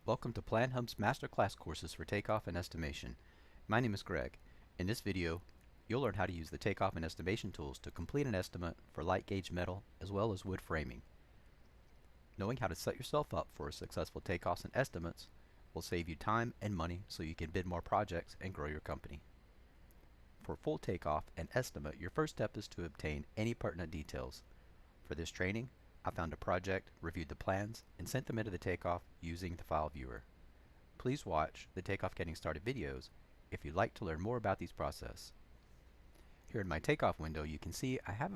Welcome to PlanHub's Masterclass courses for takeoff and estimation. My name is Greg. In this video, you'll learn how to use the takeoff and estimation tools to complete an estimate for light gauge metal as well as wood framing. Knowing how to set yourself up for successful takeoffs and estimates will save you time and money so you can bid more projects and grow your company. For full takeoff and estimate, your first step is to obtain any pertinent details. For this training, I found a project, reviewed the plans, and sent them into the Takeoff using the file viewer. Please watch the Takeoff Getting Started videos if you'd like to learn more about these processes. Here in my Takeoff window, you can see I have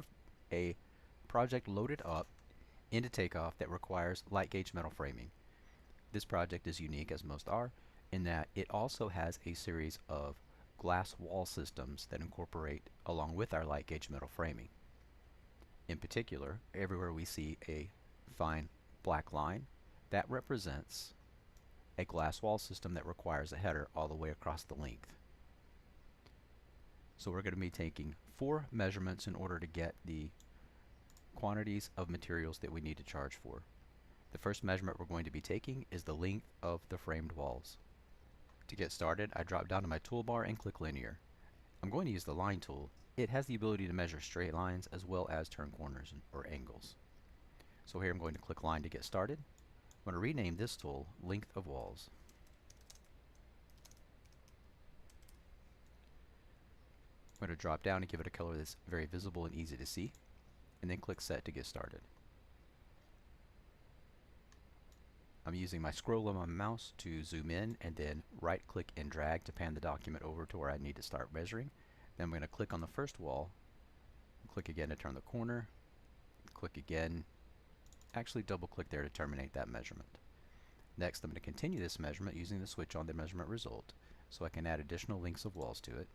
a project loaded up into Takeoff that requires light gauge metal framing. This project is unique, as most are, in that it also has a series of glass wall systems that incorporate along with our light gauge metal framing. In particular, everywhere we see a fine black line, that represents a glass wall system that requires a header all the way across the length. So we're going to be taking 4 measurements in order to get the quantities of materials that we need to charge for. The first measurement we're going to be taking is the length of the framed walls. To get started, I drop down to my toolbar and click Linear. I'm going to use the Line tool. It has the ability to measure straight lines as well as turn corners or angles. So here I'm going to click Line to get started. I'm going to rename this tool Length of Walls. I'm going to drop down and give it a color that's very visible and easy to see, and then click Set to get started. I'm using my scroll on my mouse to zoom in and then right click and drag to pan the document over to where I need to start measuring. Then I'm going to click on the first wall, click again to turn the corner, click again, actually double click there to terminate that measurement. Next, I'm going to continue this measurement using the switch on the measurement result so I can add additional lengths of walls to it.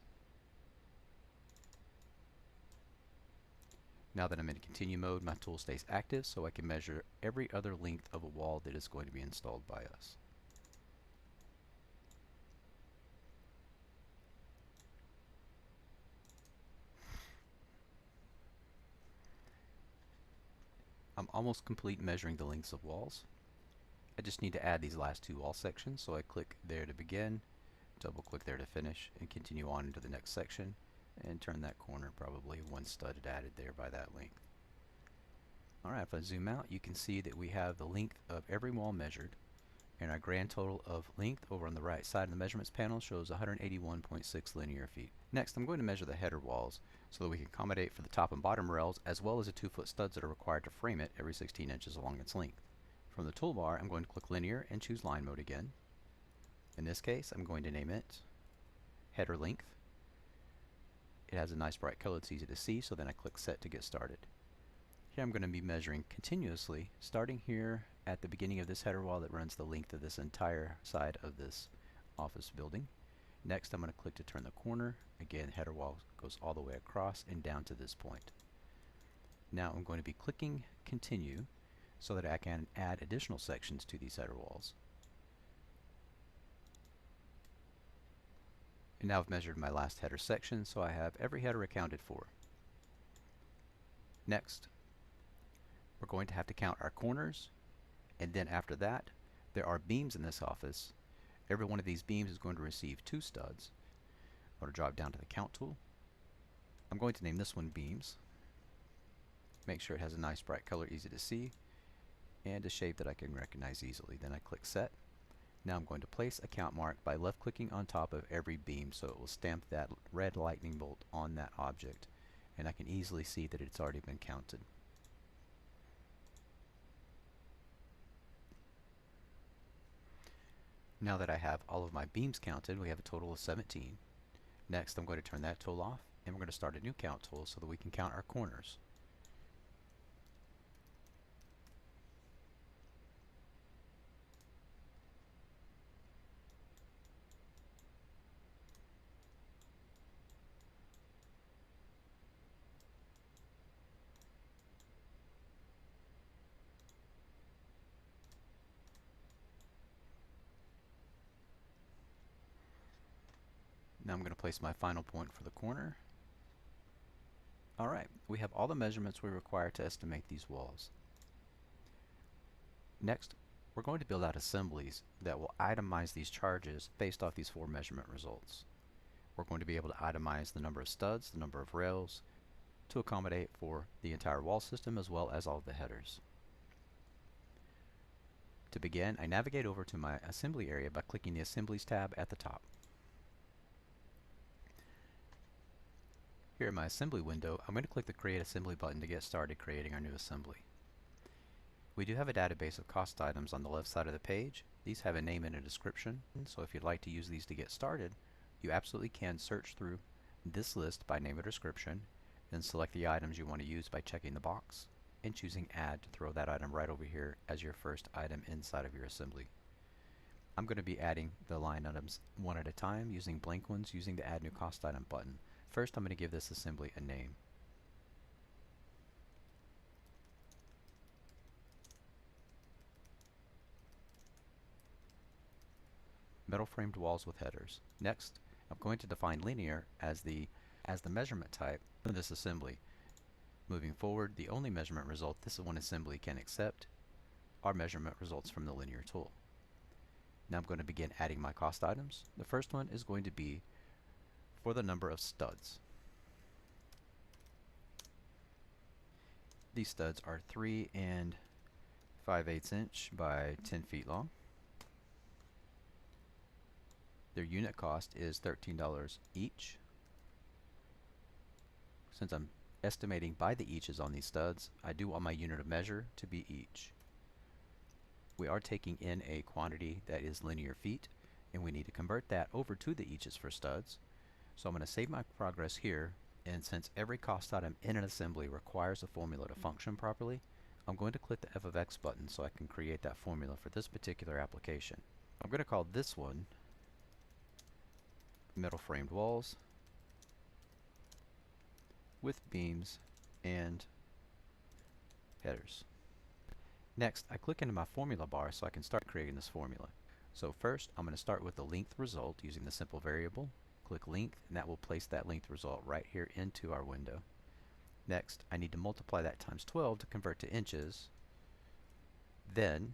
Now that I'm in continue mode, my tool stays active so I can measure every other length of a wall that is going to be installed by us. I'm almost complete measuring the lengths of walls. I just need to add these last 2 wall sections, so I click there to begin, double click there to finish, and continue on into the next section and turn that corner. Probably 1 stud added there by that length. Alright, if I zoom out, you can see that we have the length of every wall measured, and our grand total of length over on the right side of the measurements panel shows 181.6 linear feet. Next, I'm going to measure the header walls so that we can accommodate for the top and bottom rails as well as the 2-foot studs that are required to frame it every 16 inches along its length. From the toolbar, I'm going to click Linear and choose Line Mode again. In this case, I'm going to name it Header Length. It has a nice bright color, it's easy to see, so then I click Set to get started. Here I'm going to be measuring continuously, starting here at the beginning of this header wall that runs the length of this entire side of this office building. Next, I'm going to click to turn the corner. Again, header wall goes all the way across and down to this point. Now I'm going to be clicking Continue so that I can add additional sections to these header walls. And now I've measured my last header section, so I have every header accounted for. Next, we're going to have to count our corners, and then after that, there are beams in this office. Every one of these beams is going to receive 2 studs. I'm going to drop down to the Count tool. I'm going to name this one Beams. Make sure it has a nice bright color, easy to see, and a shape that I can recognize easily. Then I click Set. Now I'm going to place a count mark by left clicking on top of every beam so it will stamp that red lightning bolt on that object, and I can easily see that it's already been counted. Now that I have all of my beams counted, we have a total of 17. Next, I'm going to turn that tool off, and we're going to start a new count tool so that we can count our corners. Now I'm going to place my final point for the corner. Alright, we have all the measurements we require to estimate these walls. Next, We're going to build out assemblies that will itemize these charges based off these 4 measurement results. We're going to be able to itemize the number of studs, the number of rails, to accommodate for the entire wall system as well as all of the headers. To begin, I navigate over to my assembly area by clicking the Assemblies tab at the top. Here in my assembly window, I'm going to click the Create Assembly button to get started creating our new assembly. We do have a database of cost items on the left side of the page. These have a name and a description, so if you'd like to use these to get started, you absolutely can search through this list by name or description, then select the items you want to use by checking the box, and choosing Add to throw that item right over here as your first item inside of your assembly. I'm going to be adding the line items one at a time using blank ones using the Add New Cost Item button. First, I'm going to give this assembly a name. Metal framed walls with headers. Next, I'm going to define linear as the measurement type for this assembly. Moving forward, the only measurement result this one assembly can accept are measurement results from the linear tool. Now I'm going to begin adding my cost items. The first one is going to be for the number of studs. These studs are 3 5/8 inch by 10 feet long. Their unit cost is $13 each. Since I'm estimating by the eaches on these studs, I do want my unit of measure to be each. We are taking in a quantity that is linear feet, and we need to convert that over to the eaches for studs. So I'm going to save my progress here, and since every cost item in an assembly requires a formula to function properly, I'm going to click the F of X button so I can create that formula for this particular application. I'm going to call this one metal framed walls with beams and headers. Next, I click into my formula bar so I can start creating this formula. So first, I'm going to start with the length result using the simple variable. Click length, and that will place that length result right here into our window. Next, I need to multiply that times 12 to convert to inches. Then,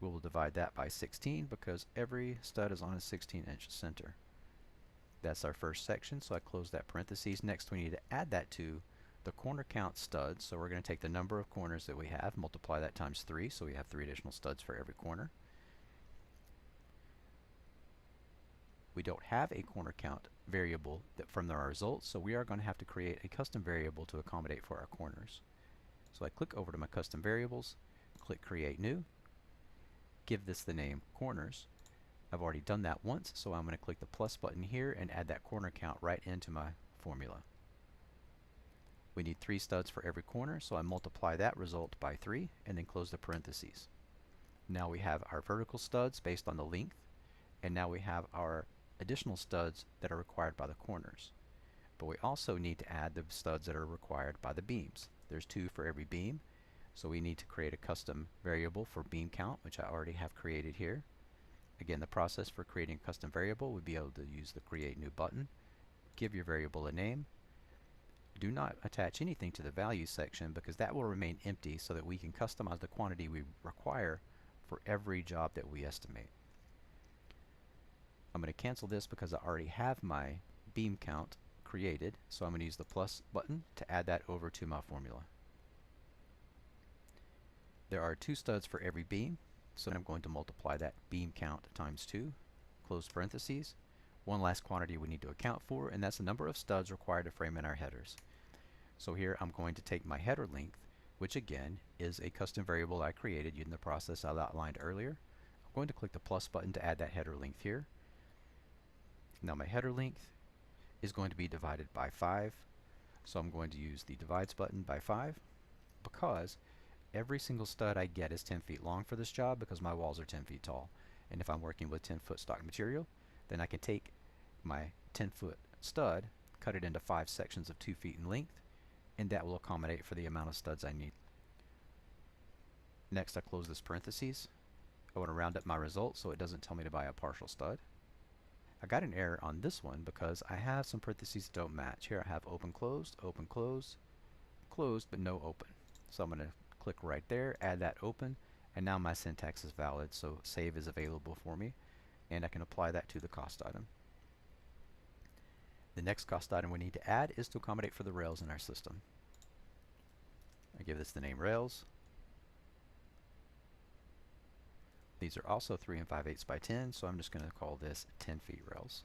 we will divide that by 16 because every stud is on a 16-inch center. That's our first section, so I close that parentheses. Next, we need to add that to the corner count studs. So we're going to take the number of corners that we have, multiply that times 3, so we have 3 additional studs for every corner. We don't have a corner count variable from our results, so we are going to have to create a custom variable to accommodate for our corners. So I click over to my custom variables, click Create New, give this the name Corners. I've already done that once, so I'm going to click the plus button here and add that corner count right into my formula. We need 3 studs for every corner, so I multiply that result by 3 and then close the parentheses. Now we have our vertical studs based on the length, and now we have our additional studs that are required by the corners. But we also need to add the studs that are required by the beams. There's 2 for every beam, so we need to create a custom variable for beam count, which I already have created here. Again, the process for creating a custom variable would be able to use the Create New button, give your variable a name. Do not attach anything to the value section because that will remain empty so that we can customize the quantity we require for every job that we estimate. I'm going to cancel this because I already have my beam count created, so I'm going to use the plus button to add that over to my formula. There are 2 studs for every beam, so I'm going to multiply that beam count times 2, close parentheses. One last quantity we need to account for, and that's the number of studs required to frame in our headers. So here I'm going to take my header length, which again is a custom variable I created using the process I outlined earlier. I'm going to click the plus button to add that header length here. Now my header length is going to be divided by 5, so I'm going to use the divides button by 5 because every single stud I get is 10 feet long for this job because my walls are 10 feet tall. And if I'm working with 10-foot stock material, then I can take my 10-foot stud, cut it into 5 sections of 2 feet in length, and that will accommodate for the amount of studs I need. Next, I close this parentheses. I want to round up my result so it doesn't tell me to buy a partial stud. I got an error on this one because I have some parentheses that don't match. Here I have open, closed, closed, but no open. So I'm going to click right there, add that open, And now my syntax is valid, so save is available for me, and I can apply that to the cost item. The next cost item we need to add is to accommodate for the rails in our system. I give this the name rails. These are also 3 5/8 by 10, so I'm just going to call this 10 feet rails.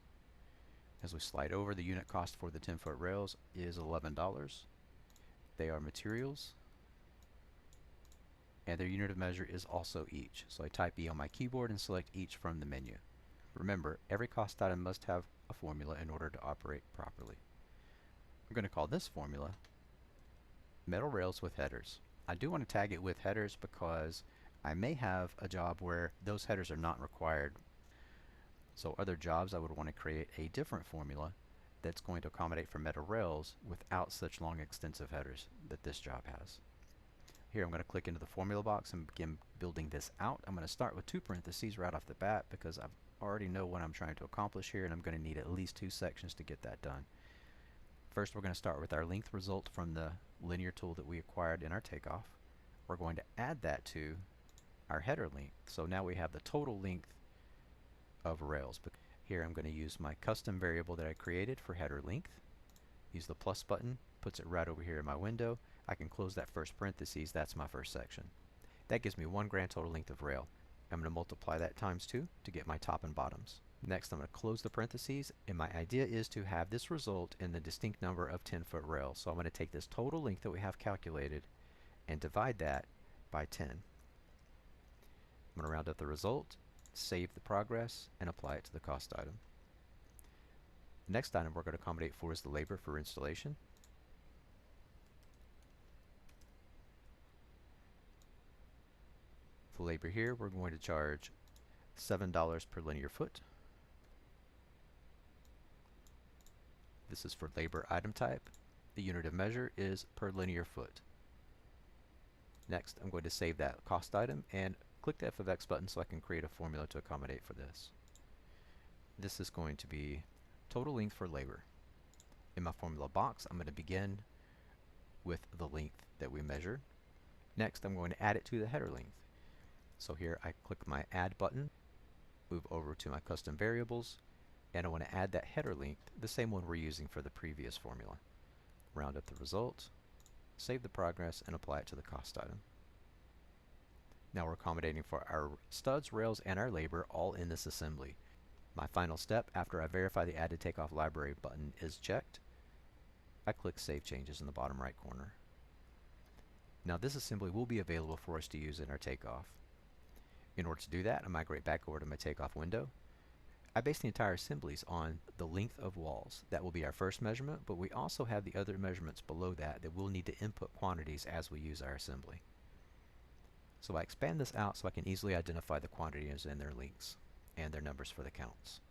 As we slide over, the unit cost for the 10-foot rails is $11. They are materials, and their unit of measure is also each. So I type E on my keyboard and select each from the menu. Remember, every cost item must have a formula in order to operate properly. We're going to call this formula metal rails with headers. I do want to tag it with headers because I may have a job where those headers are not required. So other jobs, I would want to create a different formula that's going to accommodate for metal rails without such long extensive headers that this job has. Here I'm going to click into the formula box and begin building this out. I'm going to start with 2 parentheses right off the bat because I already know what I'm trying to accomplish here, and I'm going to need at least 2 sections to get that done. First, we're going to start with our length result from the linear tool that we acquired in our takeoff. We're going to add that to our header length. So now we have the total length of rails. But here I'm going to use my custom variable that I created for header length. Use the plus button, puts it right over here in my window. I can close that first parentheses, that's my first section. That gives me 1 grand total length of rail. I'm going to multiply that times 2 to get my top and bottoms. Next, I'm going to close the parentheses, and my idea is to have this result in the distinct number of 10-foot rails. So I'm going to take this total length that we have calculated and divide that by 10. I'm going to round up the result, save the progress, and apply it to the cost item. The next item we're going to accommodate for is the labor for installation. For labor here, we're going to charge $7 per linear foot. This is for labor item type. The unit of measure is per linear foot. Next, I'm going to save that cost item and click the F of X button so I can create a formula to accommodate for this. This is going to be total length for labor. In my formula box, I'm going to begin with the length that we measured. Next, I'm going to add it to the header length. So here I click my add button, move over to my custom variables, and I want to add that header length, the same one we're using for the previous formula. Round up the result, save the progress, and apply it to the cost item. Now we're accommodating for our studs, rails, and our labor all in this assembly. My final step after I verify the Add to Takeoff Library button is checked, I click Save Changes in the bottom right corner. Now this assembly will be available for us to use in our takeoff. In order to do that, I migrate back over to my takeoff window. I base the entire assemblies on the length of walls. That will be our first measurement, but we also have the other measurements below that that we'll need to input quantities as we use our assembly. So I expand this out so I can easily identify the quantities and their lengths and their numbers for the counts.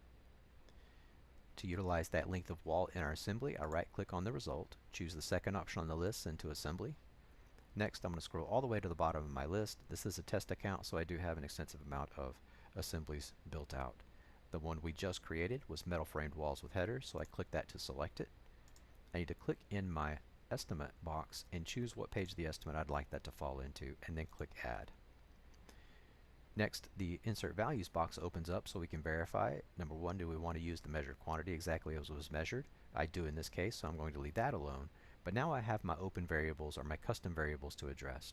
To utilize that length of wall in our assembly, I right-click on the result, choose the second option on the list, Send to Assembly. Next, I'm going to scroll all the way to the bottom of my list. This is a test account, so I do have an extensive amount of assemblies built out. The one we just created was metal framed walls with headers, so I click that to select it. I need to click in my estimate box and choose what page of the estimate I'd like that to fall into, and then click Add. Next, the Insert Values box opens up so we can verify it. Number one, do we want to use the measured quantity exactly as was measured? I do in this case, so I'm going to leave that alone. But now I have my open variables or my custom variables to address.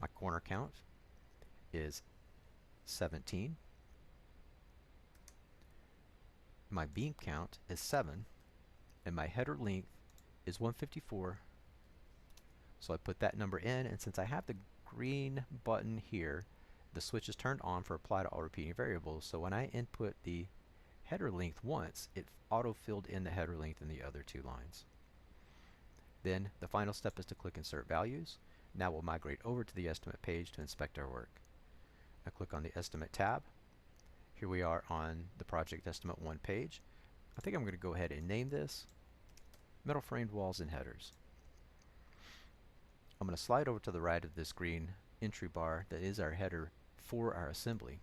My corner count is 17. My beam count is 7. And my header length is 154. So I put that number in, and since I have the green button here, the switch is turned on for apply to all repeating variables. So when I input the header length once, it auto-filled in the header length in the other 2 lines. Then the final step is to click Insert Values. Now we'll migrate over to the estimate page to inspect our work. I click on the Estimate tab. Here we are on the Project Estimate 1 page. I think I'm going to go ahead and name this Metal Framed Walls and Headers. I'm going to slide over to the right of this green entry bar that is our header for our assembly.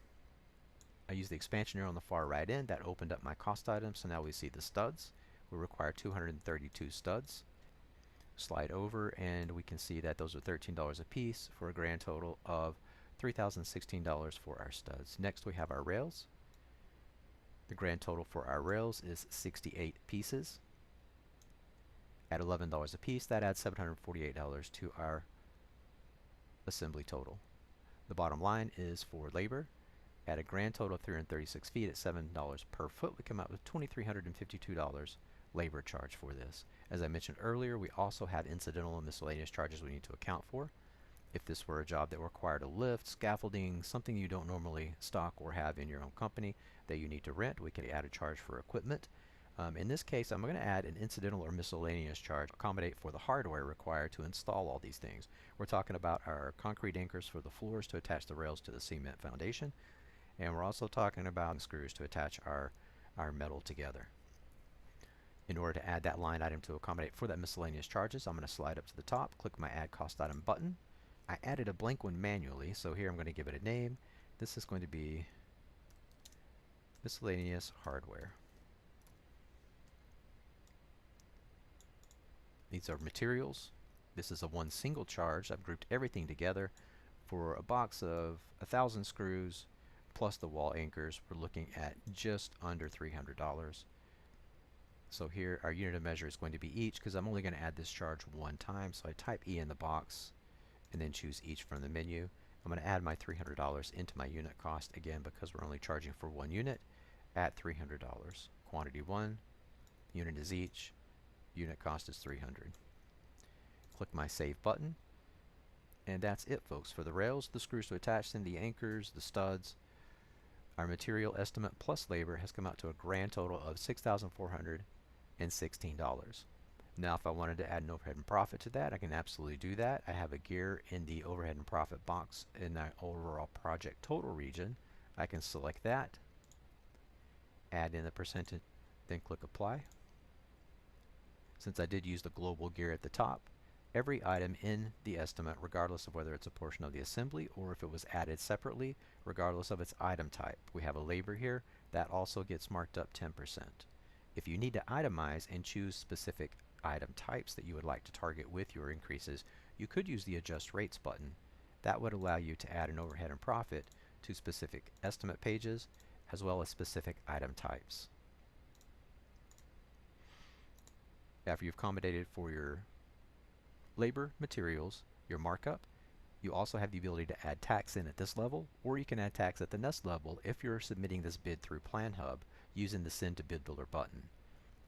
I use the expansion arrow on the far right end. That opened up my cost item, so now we see the studs. We require 232 studs. Slide over and we can see that those are $13 a piece for a grand total of $3,016 for our studs. Next we have our rails. The grand total for our rails is 68 pieces. At $11 a piece, that adds $748 to our assembly total. The bottom line is for labor. At a grand total of 336 feet at $7 per foot, we come out with $2,352 labor charge for this. As I mentioned earlier, we also have incidental and miscellaneous charges we need to account for. If this were a job that required a lift, scaffolding, something you don't normally stock or have in your own company that you need to rent, we can add a charge for equipment. In this case, I'm going to add an incidental or miscellaneous charge to accommodate for the hardware required to install all these things. We're talking about our concrete anchors for the floors to attach the rails to the cement foundation, and we're also talking about screws to attach our metal together. In order to add that line item to accommodate for that miscellaneous charges, I'm going to slide up to the top, click my Add Cost Item button. I added a blank one manually, so here I'm going to give it a name. This is going to be Miscellaneous Hardware. These are materials. This is a one single charge. I've grouped everything together for a box of 1,000 screws plus the wall anchors. We're looking at just under $300. So here our unit of measure is going to be each, because I'm only going to add this charge one time. So I type E in the box and then choose each from the menu. I'm going to add my $300 into my unit cost again, because we're only charging for one unit at $300. Quantity 1, unit is each, unit cost is $300. Click my Save button, and that's it, folks. For the rails, the screws to attach them, the anchors, the studs, our material estimate plus labor has come out to a grand total of $6,416. Now, if I wanted to add an overhead and profit to that, I can absolutely do that. I have a gear in the overhead and profit box in the overall project total region. I can select that, add in the percentage, then click Apply. Since I did use the global gear at the top, every item in the estimate, regardless of whether it's a portion of the assembly or if it was added separately, regardless of its item type. We have a labor here, that also gets marked up 10%. If you need to itemize and choose specific item types that you would like to target with your increases, you could use the Adjust Rates button. That would allow you to add an overhead and profit to specific estimate pages as well as specific item types. After you've accommodated for your labor, materials, your markup, you also have the ability to add tax in at this level, or you can add tax at the next level if you're submitting this bid through PlanHub using the Send to Bid Builder button.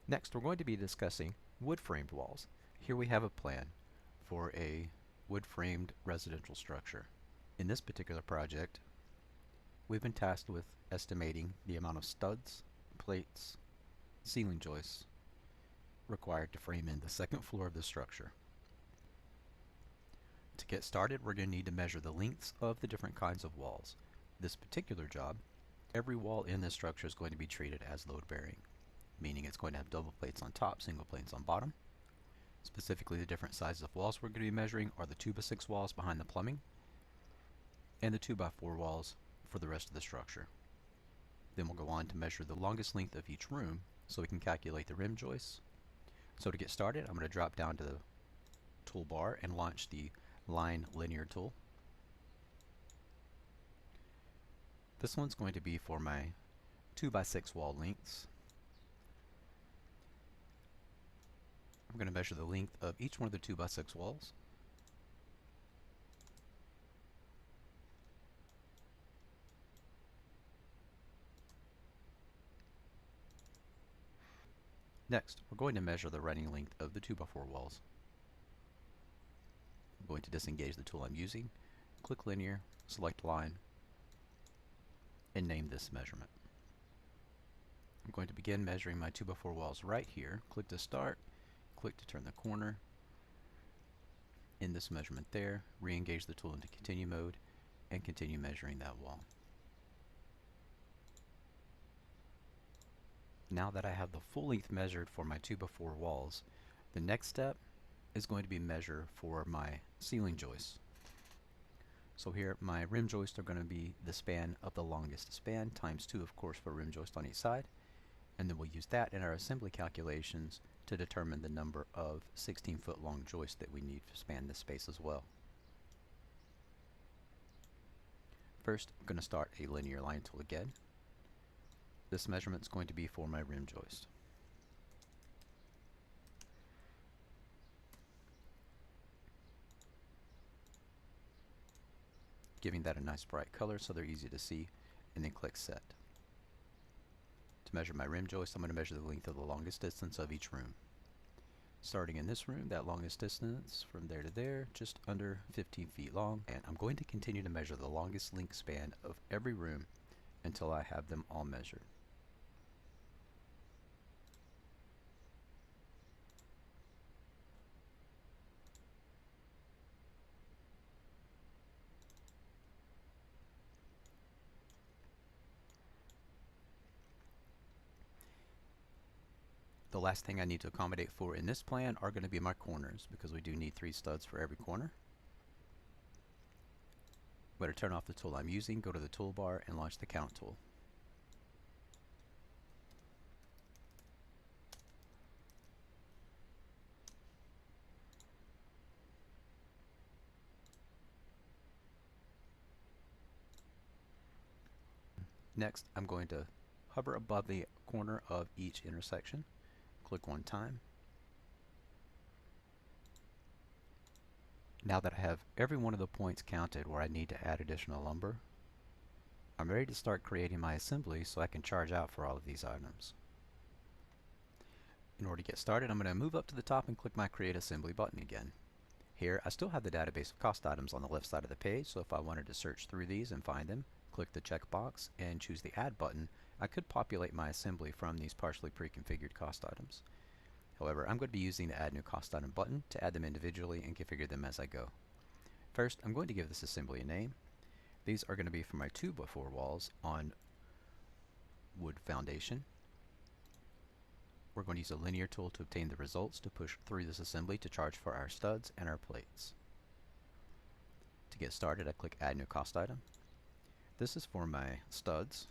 Next, we're going to be discussing wood-framed walls. Here we have a plan for a wood-framed residential structure. In this particular project, we've been tasked with estimating the amount of studs, plates, ceiling joists required to frame in the second floor of the structure. To get started, we're going to need to measure the lengths of the different kinds of walls. This particular job, every wall in this structure is going to be treated as load-bearing, meaning it's going to have double plates on top, single plates on bottom. Specifically, the different sizes of walls we're going to be measuring are the 2x6 walls behind the plumbing and the 2x4 walls for the rest of the structure. Then we'll go on to measure the longest length of each room so we can calculate the rim joists. So to get started, I'm going to drop down to the toolbar and launch the Line Linear tool. This one's going to be for my 2x6 wall lengths. I'm going to measure the length of each one of the 2x6 walls. Next, we're going to measure the running length of the 2x4 walls. I'm going to disengage the tool I'm using, click Linear, select Line, and name this measurement. I'm going to begin measuring my 2x4 walls right here. Click to start, click to turn the corner, in this measurement there, re-engage the tool into continue mode, and continue measuring that wall. Now that I have the full length measured for my 2x4 walls, the next step is going to be measure for my ceiling joists. So here my rim joists are going to be the span of the longest span times 2, of course, for rim joist on each side, and then we'll use that in our assembly calculations to determine the number of 16-foot long joists that we need to span this space as well. First, I'm going to start a linear line tool again. This measurement is going to be for my rim joist. Giving that a nice bright color so they're easy to see, and then click Set. To measure my rim joist, I'm going to measure the length of the longest distance of each room. Starting in this room, that longest distance from there to there, just under 15 feet long, and I'm going to continue to measure the longest link span of every room until I have them all measured. The last thing I need to accommodate for in this plan are going to be my corners, because we do need 3 studs for every corner. I'm going to turn off the tool I'm using, go to the toolbar, and launch the count tool. Next, I'm going to hover above the corner of each intersection. Click one time. Now that I have every one of the points counted where I need to add additional lumber, I'm ready to start creating my assembly so I can charge out for all of these items. In order to get started, I'm going to move up to the top and click my Create Assembly button again. Here, I still have the database of cost items on the left side of the page, so if I wanted to search through these and find them, click the checkbox and choose the Add button. I could populate my assembly from these partially pre-configured cost items. However, I'm going to be using the Add New Cost Item button to add them individually and configure them as I go. First, I'm going to give this assembly a name. These are going to be for my 2x4 walls on wood foundation. We're going to use a linear tool to obtain the results to push through this assembly to charge for our studs and our plates. To get started, I click Add New Cost Item. This is for my studs.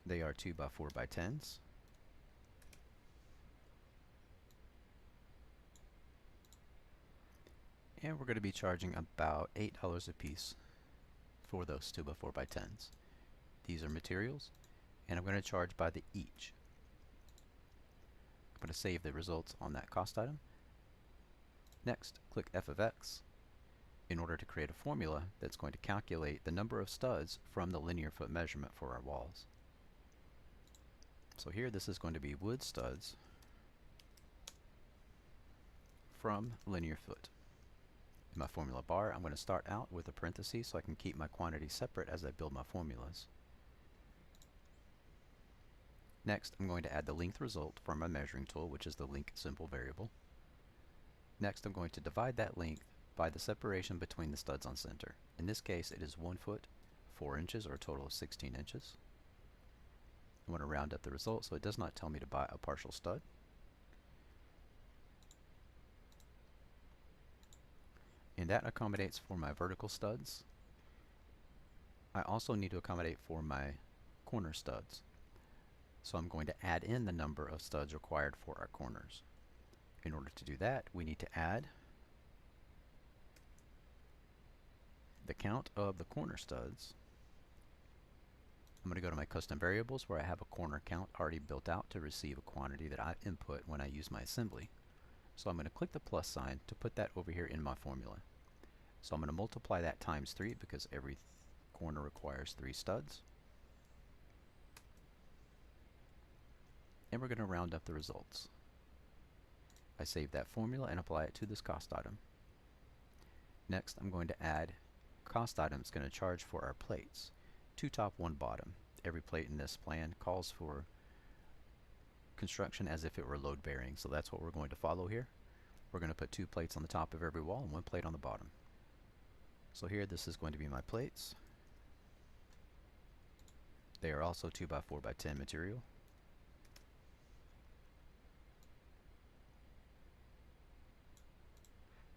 They are 2x4x10s. And we're going to be charging about $8 a piece for those 2x4x10s. These are materials, and I'm going to charge by the each. I'm going to save the results on that cost item. Next, click F of X in order to create a formula that's going to calculate the number of studs from the linear foot measurement for our walls. So here this is going to be wood studs from linear foot. In my formula bar, I'm going to start out with a parenthesis so I can keep my quantities separate as I build my formulas. Next, I'm going to add the length result from my measuring tool, which is the length symbol variable. Next, I'm going to divide that length by the separation between the studs on center. In this case, it is 1 foot, 4 inches, or a total of 16 inches. I want to round up the result so it does not tell me to buy a partial stud. And that accommodates for my vertical studs. I also need to accommodate for my corner studs. So I'm going to add in the number of studs required for our corners. In order to do that, we need to add the count of the corner studs. I'm going to go to my custom variables where I have a corner count already built out to receive a quantity that I input when I use my assembly. So I'm going to click the plus sign to put that over here in my formula. So I'm going to multiply that times 3 because every corner requires 3 studs. And we're going to round up the results. I save that formula and apply it to this cost item. Next, I'm going to add cost item that's going to charge for our plates. 2 top, 1 bottom. Every plate in this plan calls for construction as if it were load bearing, so that's what we're going to follow here. We're going to put 2 plates on the top of every wall and 1 plate on the bottom. So here this is going to be my plates. They are also 2x4x10 material.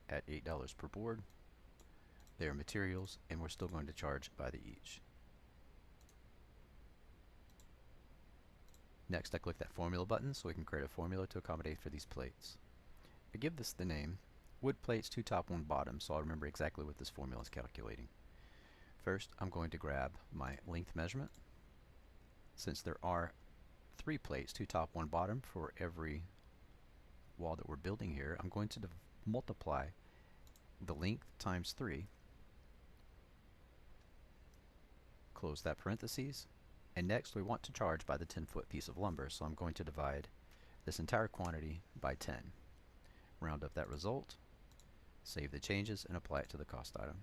At $8 per board. They are materials, and we're still going to charge by the each. Next, I click that formula button so we can create a formula to accommodate for these plates. I give this the name wood plates, 2 top, 1 bottom, so I'll remember exactly what this formula is calculating. First, I'm going to grab my length measurement. Since there are 3 plates, 2 top, 1 bottom, for every wall that we're building here, I'm going to multiply the length times 3, close that parentheses, and next we want to charge by the 10-foot piece of lumber, so I'm going to divide this entire quantity by 10. Round up that result, save the changes, and apply it to the cost item.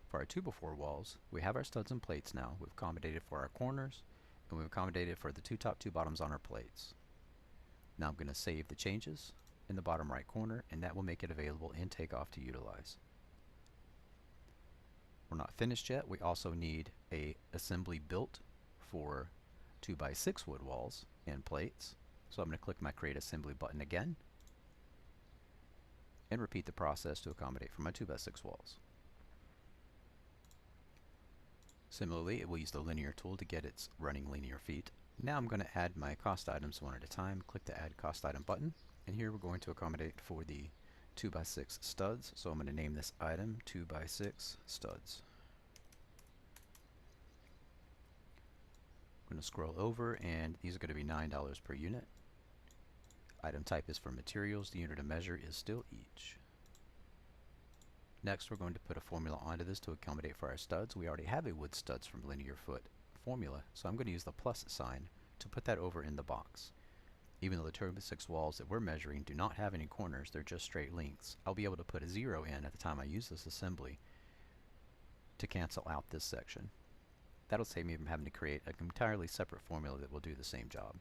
For our 2x4 walls, we have our studs and plates now. We've accommodated for our corners, and we've accommodated for the 2 top, 2 bottoms on our plates. Now I'm going to save the changes in the bottom right corner, and that will make it available in Takeoff to utilize. We're not finished yet. We also need a assembly built for 2x6 wood walls and plates. So I'm going to click my Create Assembly button again and repeat the process to accommodate for my 2x6 walls. Similarly, it will use the linear tool to get its running linear feet. Now I'm going to add my cost items one at a time. Click the Add Cost Item button, and here we're going to accommodate for the 2x6 studs. So I'm going to name this item 2x6 studs. I'm going to scroll over, and these are going to be $9 per unit. Item type is for materials. The unit of measure is still each. Next, we're going to put a formula onto this to accommodate for our studs. We already have a wood studs from linear foot formula, so I'm going to use the plus sign to put that over in the box. Even though the 2x6 walls that we're measuring do not have any corners, they're just straight lengths, I'll be able to put a 0 in at the time I use this assembly to cancel out this section. That'll save me from having to create an entirely separate formula that will do the same job.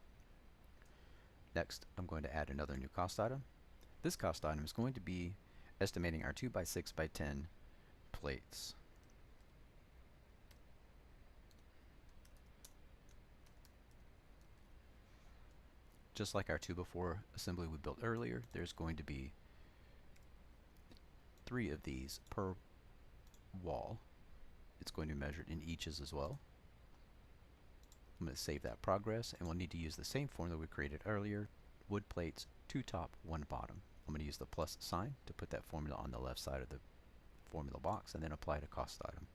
Next, I'm going to add another new cost item. This cost item is going to be estimating our 2x6x10 plates. Just like our 2x4 assembly we built earlier, there's going to be 3 of these per wall. It's going to be measured in eaches as well. I'm going to save that progress, and we'll need to use the same formula we created earlier. Wood plates, 2 top, 1 bottom. I'm going to use the plus sign to put that formula on the left side of the formula box and then apply to cost item.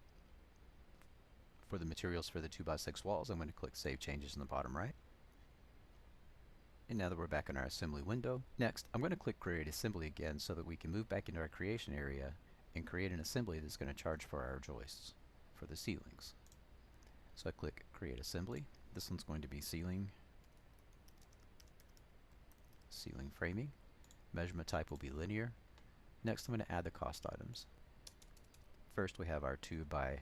For the materials for the 2x6 walls, I'm going to click Save Changes in the bottom right. And now that we're back in our assembly window, next I'm going to click Create Assembly again so that we can move back into our creation area and create an assembly that's going to charge for our joists for the ceilings. So I click Create Assembly. This one's going to be ceiling framing. Measurement type will be linear. Next I'm going to add the cost items. First we have our 2x8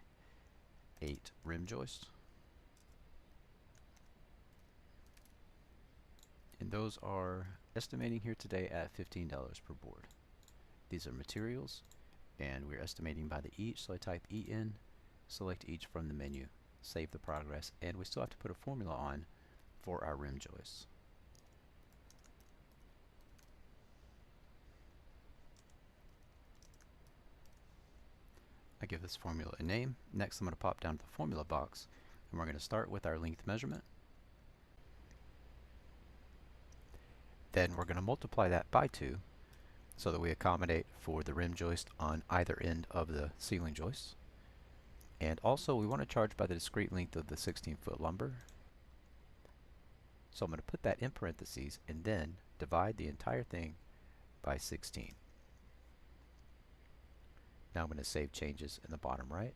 rim joists. And those are estimating here today at $15 per board. These are materials, and we're estimating by the each, so I type E in, select each from the menu, save the progress, and we still have to put a formula on for our rim joists. I give this formula a name. Next I'm going to pop down to the formula box, and we're going to start with our length measurement. Then we're going to multiply that by 2 so that we accommodate for the rim joist on either end of the ceiling joists. And also we want to charge by the discrete length of the 16-foot lumber. So I'm going to put that in parentheses and then divide the entire thing by 16. Now I'm going to save changes in the bottom right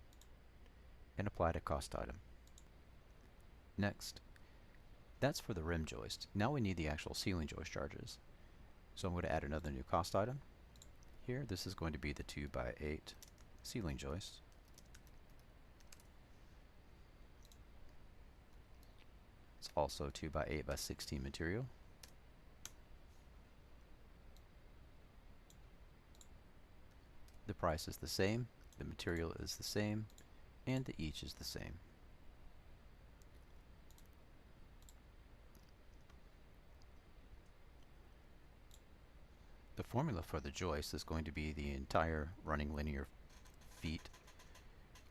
and apply to cost item. Next, that's for the rim joist. Now we need the actual ceiling joist charges. So I'm going to add another new cost item. Here, this is going to be the 2x8 ceiling joist. It's also 2x8x16 material. The price is the same, the material is the same, and the each is the same. The formula for the joist is going to be the entire running linear feet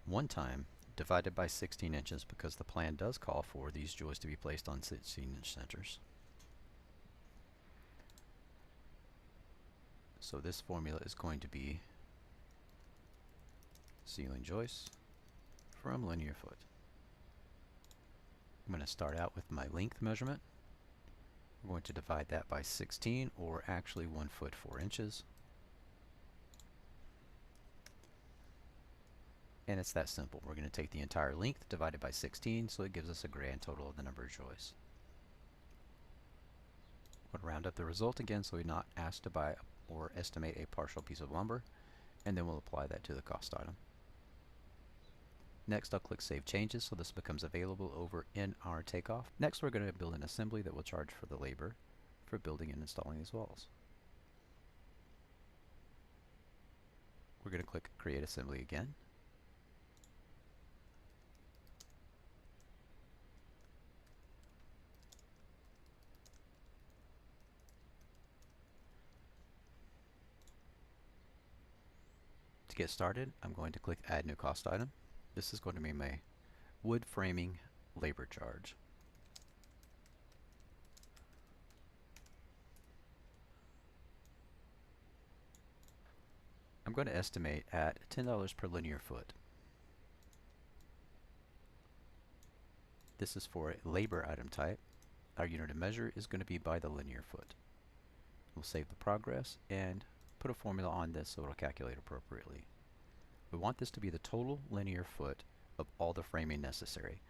one time divided by 16 inches, because the plan does call for these joists to be placed on 16-inch centers. So this formula is going to be ceiling joist from linear foot. I'm going to start out with my length measurement. I'm going to divide that by 16, or actually 1 foot 4 inches. And it's that simple. We're going to take the entire length divided by 16, so it gives us a grand total of the number of joists. We'll round up the result again so we're not asked to buy or estimate a partial piece of lumber, and then we'll apply that to the cost item. Next, I'll click Save Changes so this becomes available over in our Takeoff. Next, we're going to build an assembly that will charge for the labor for building and installing these walls. We're going to click Create Assembly again. To get started, I'm going to click Add New Cost Item. This is going to be my wood framing labor charge. I'm going to estimate at $10 per linear foot. This is for a labor item type. Our unit of measure is going to be by the linear foot. We'll save the progress and put a formula on this so it'll calculate appropriately. We want this to be the total linear foot of all the framing necessary.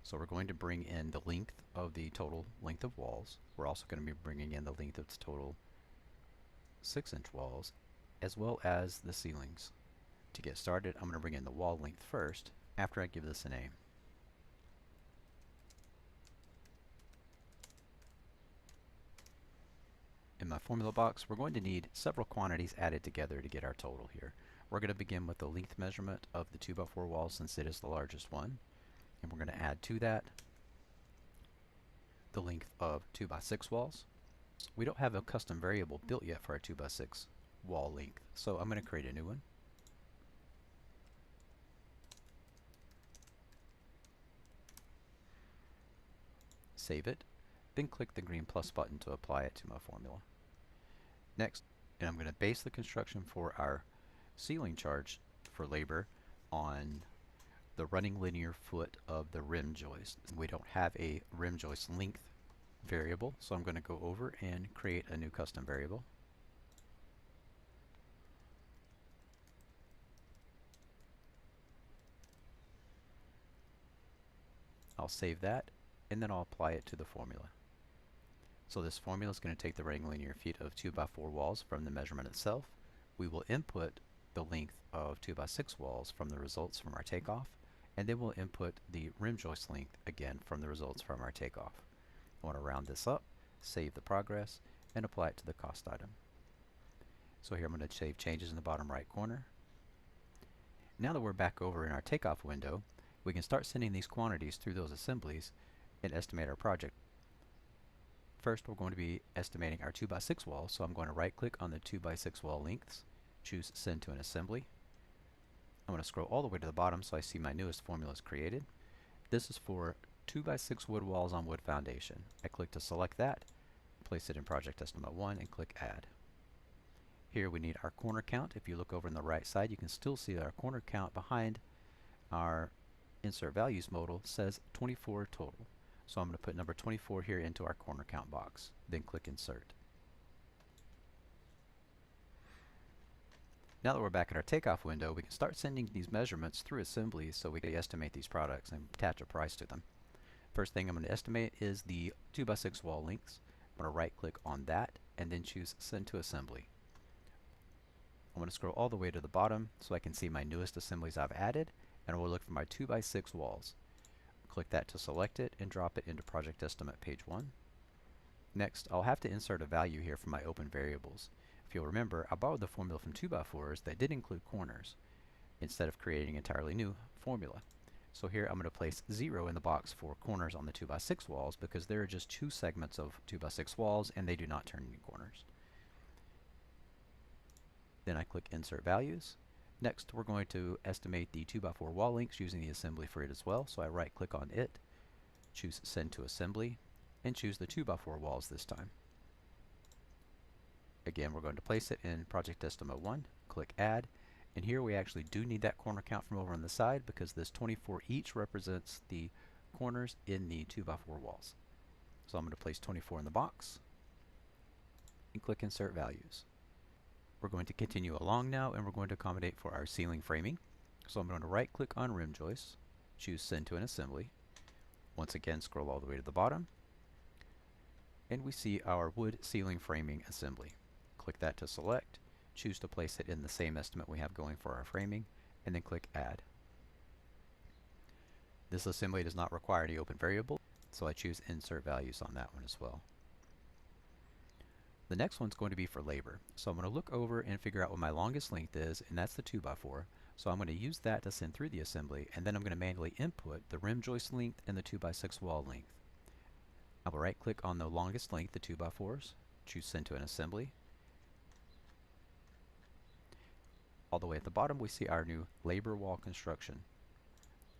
So we're going to bring in the length of the total length of walls. We're also going to be bringing in the length of the total 6-inch walls, as well as the ceilings. To get started, I'm going to bring in the wall length first after I give this a name. In my formula box, we're going to need several quantities added together to get our total here. We're going to begin with the length measurement of the 2x4 wall since it is the largest one. And we're going to add to that the length of 2x6 walls. We don't have a custom variable built yet for our 2x6 wall length, so I'm going to create a new one. Save it, then click the green plus button to apply it to my formula. Next, and I'm going to base the construction for our ceiling charge for labor on the running linear foot of the rim joist. We don't have a rim joist length variable, so I'm going to go over and create a new custom variable. I'll save that, and then I'll apply it to the formula. So this formula is going to take the running linear feet of 2x4 walls from the measurement itself. We will input the length of 2x6 walls from the results from our Takeoff, and then we'll input the rim joist length again from the results from our Takeoff. I want to round this up, save the progress, and apply it to the cost item. So here I'm going to save changes in the bottom right corner. Now that we're back over in our Takeoff window, we can start sending these quantities through those assemblies and estimate our project. First, we're going to be estimating our 2x6 wall, so I'm going to right click on the 2x6 wall lengths, choose Send to an Assembly. I'm going to scroll all the way to the bottom so I see my newest formula is created. This is for 2x6 wood walls on wood foundation. I click to select that, place it in Project Estimate 1, and click Add. Here we need our corner count. If you look over on the right side, you can still see that our corner count behind our Insert Values modal says 24 total. So I'm going to put number 24 here into our corner count box, then click Insert. Now that we're back in our Takeoff window, we can start sending these measurements through assemblies so we can estimate these products and attach a price to them. First thing I'm going to estimate is the 2x6 wall lengths. I'm going to right click on that and then choose Send to Assembly. I'm going to scroll all the way to the bottom so I can see my newest assemblies I've added, and we'll look for my 2x6 walls. Click that to select it and drop it into Project Estimate page 1. Next, I'll have to insert a value here for my open variables. If you'll remember, I borrowed the formula from 2x4s that did include corners instead of creating an entirely new formula. So here I'm going to place 0 in the box for corners on the 2x6 walls because there are just 2 segments of 2x6 walls and they do not turn into corners. Then I click Insert Values. Next, we're going to estimate the 2x4 wall lengths using the assembly for it as well. So I right click on it, choose Send to Assembly, and choose the 2x4 walls this time. Again, we're going to place it in Project Estimate 1, click Add, and here we actually do need that corner count from over on the side because this 24 each represents the corners in the 2x4 walls. So I'm going to place 24 in the box and click Insert Values. We're going to continue along now, and we're going to accommodate for our ceiling framing. So I'm going to right click on rim joist, choose Send to an Assembly. Once again, scroll all the way to the bottom, and we see our wood ceiling framing assembly. Click that to select, choose to place it in the same estimate we have going for our framing, and then click Add. This assembly does not require any open variable, so I choose Insert Values on that one as well. The next one's going to be for labor. So I'm going to look over and figure out what my longest length is, and that's the 2x4. So I'm going to use that to send through the assembly, and then I'm going to manually input the rim joist length and the 2x6 wall length. I will right click on the longest length, the 2x4s, choose Send to an Assembly. All the way at the bottom we see our new labor wall construction.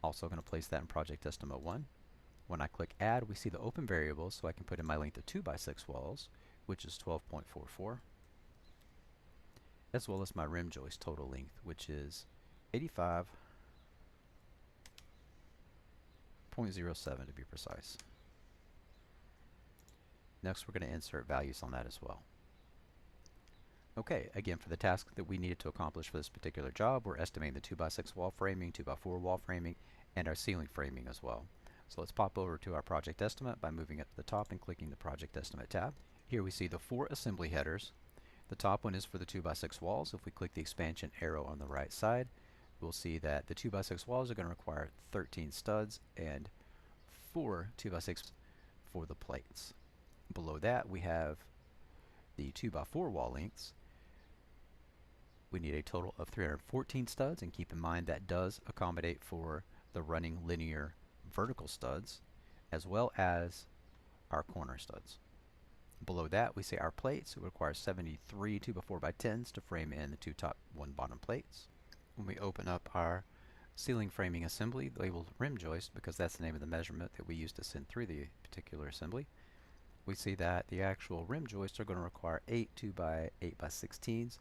Also going to place that in Project Estimate 1. When I click Add, we see the open variables, so I can put in my length of 2x6 walls, which is 12.44, as well as my rim joist total length, which is 85.07 to be precise. Next, we're going to insert values on that as well. Okay, again, for the task that we needed to accomplish for this particular job, we're estimating the 2x6 wall framing, 2x4 wall framing, and our ceiling framing as well. So let's pop over to our project estimate by moving it to the top and clicking the Project Estimate tab. Here we see the 4 assembly headers. The top one is for the 2x6 walls. If we click the expansion arrow on the right side, we'll see that the 2x6 walls are going to require 13 studs and 4 2x6 for the plates. Below that we have the 2x4 wall lengths. We need a total of 314 studs, and keep in mind that does accommodate for the running linear vertical studs as well as our corner studs. Below that we see our plates. It requires 73 2x4x10s to frame in the 2 top 1 bottom plates. When we open up our ceiling framing assembly labeled rim joist, because that's the name of the measurement that we use to send through the particular assembly, we see that the actual rim joists are going to require 8 2x8x16s.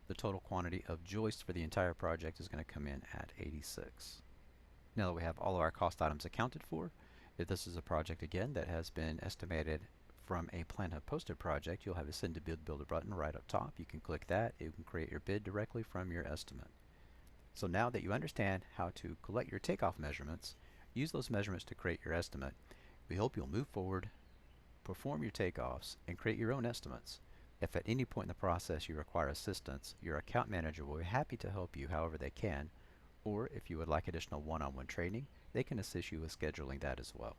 The total quantity of joists for the entire project is going to come in at 86. Now that we have all of our cost items accounted for, if this is a project again that has been estimated from a PlanHub posted project, you'll have a Send to Bid Builder button right up top. You can click that. You can create your bid directly from your estimate. So now that you understand how to collect your takeoff measurements, use those measurements to create your estimate, we hope you'll move forward, perform your takeoffs, and create your own estimates. If at any point in the process you require assistance, your account manager will be happy to help you however they can, or if you would like additional one-on-one training, they can assist you with scheduling that as well.